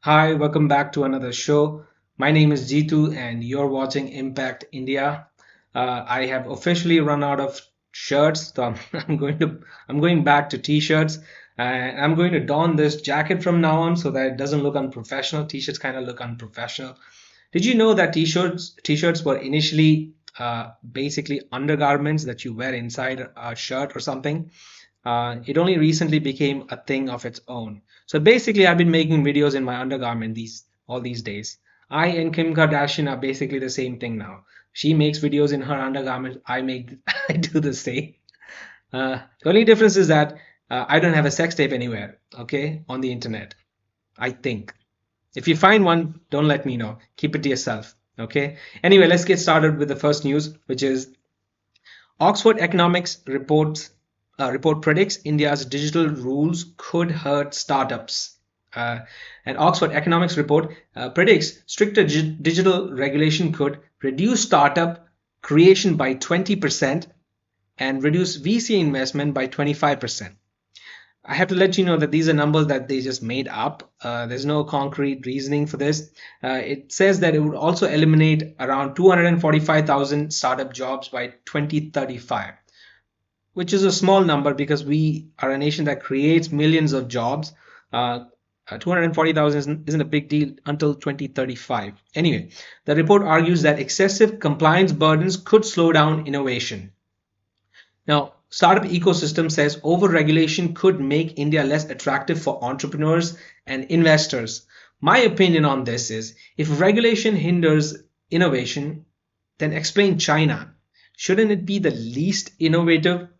Hi, welcome back to another show. My name is Jitu and you're watching Impact India. I have officially run out of shirts, so I'm going back to t-shirts and I'm going to don this jacket from now on so that it doesn't look unprofessional. T-shirts kind of look unprofessional. Did you know that t-shirts were initially basically undergarments that you wear inside a shirt or something? It only recently became a thing of its own. So basically, I've been making videos in my undergarment all these days. I and Kim Kardashian are basically the same thing now. She makes videos in her undergarment. I do the same. The only difference is that I don't have a sex tape anywhere, okay, on the internet. I think. If you find one, don't let me know. Keep it to yourself, okay? Anyway, let's get started with the first news, which is Oxford Economics report predicts India's digital rules could hurt startups. An Oxford Economics report predicts stricter digital regulation could reduce startup creation by 20% and reduce VC investment by 25%. I have to let you know that these are numbers that they just made up. There's no concrete reasoning for this. It says that it would also eliminate around 245,000 startup jobs by 2035, which is a small number because we are a nation that creates millions of jobs. 240,000 isn't a big deal until 2035. Anyway, the report argues that excessive compliance burdens could slow down innovation. Now, startup ecosystem says over-regulation could make India less attractive for entrepreneurs and investors. My opinion on this is if regulation hinders innovation, then explain China. Shouldn't it be the least innovative?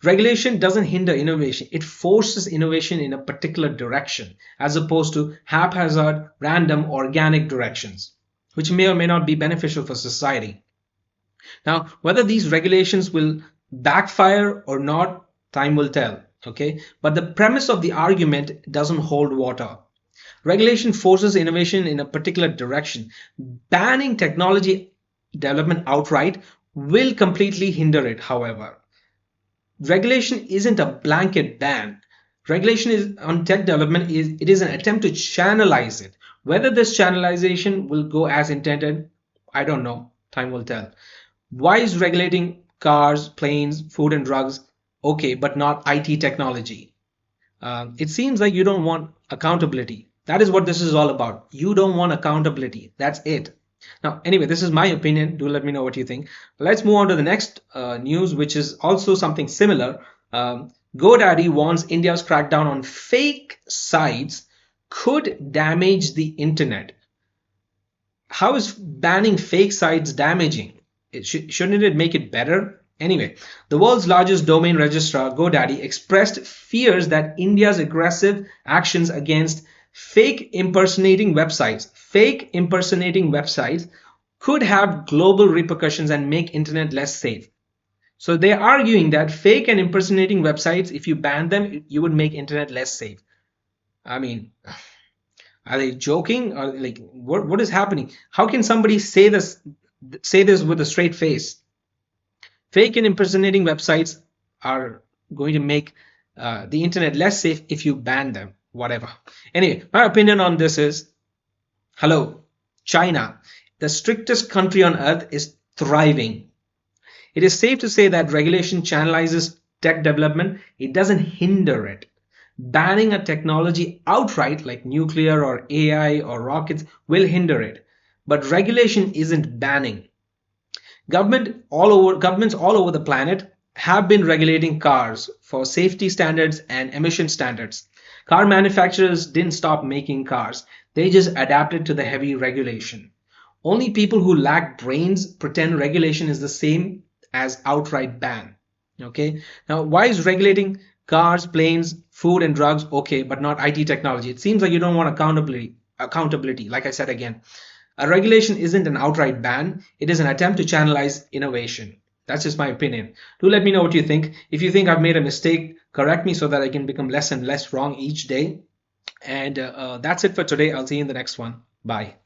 Regulation doesn't hinder innovation, it forces innovation in a particular direction as opposed to haphazard, random, organic directions, which may or may not be beneficial for society. Now, whether these regulations will backfire or not, time will tell. Okay, but the premise of the argument doesn't hold water. Regulation forces innovation in a particular direction. Banning technology development outright will completely hinder it, however. Regulation isn't a blanket ban. Regulation is on tech development is an attempt to channelize it. Whether this channelization will go as intended, I don't know. Time will tell. Why is regulating cars, planes, food and drugs okay, but not IT technology? It seems like you don't want accountability. That is what this is all about. You don't want accountability. That's it. Now, anyway, this is my opinion. Do let me know what you think. Let's move on to the next news, which is also something similar. GoDaddy warns India's crackdown on fake sites could damage the internet. How is banning fake sites damaging? Shouldn't it make it better? Anyway, the world's largest domain registrar, GoDaddy, expressed fears that India's aggressive actions against fake impersonating websites could have global repercussions and make internet less safe. So they're arguing that fake and impersonating websites, if you ban them, you would make internet less safe. I mean, are they joking or like what is happening? How can somebody say this with a straight face? Fake and impersonating websites are going to make the internet less safe if you ban them, whatever. Anyway, my opinion on this is, hello, China, the strictest country on earth, is thriving. It is safe to say that regulation channelizes tech development. It doesn't hinder it. Banning a technology outright like nuclear or AI or rockets will hinder it. But regulation isn't banning. Governments all over the planet have been regulating cars for safety standards and emission standards. Car manufacturers didn't stop making cars. They just adapted to the heavy regulation. Only people who lack brains pretend regulation is the same as outright ban. Okay. Now, why is regulating cars, planes, food and drugs okay, but not IT technology? It seems like you don't want accountability. Like I said again, a regulation isn't an outright ban. It is an attempt to channelize innovation. That's just my opinion. Do let me know what you think. If you think I've made a mistake, correct me so that I can become less and less wrong each day. And that's it for today. I'll see you in the next one. Bye.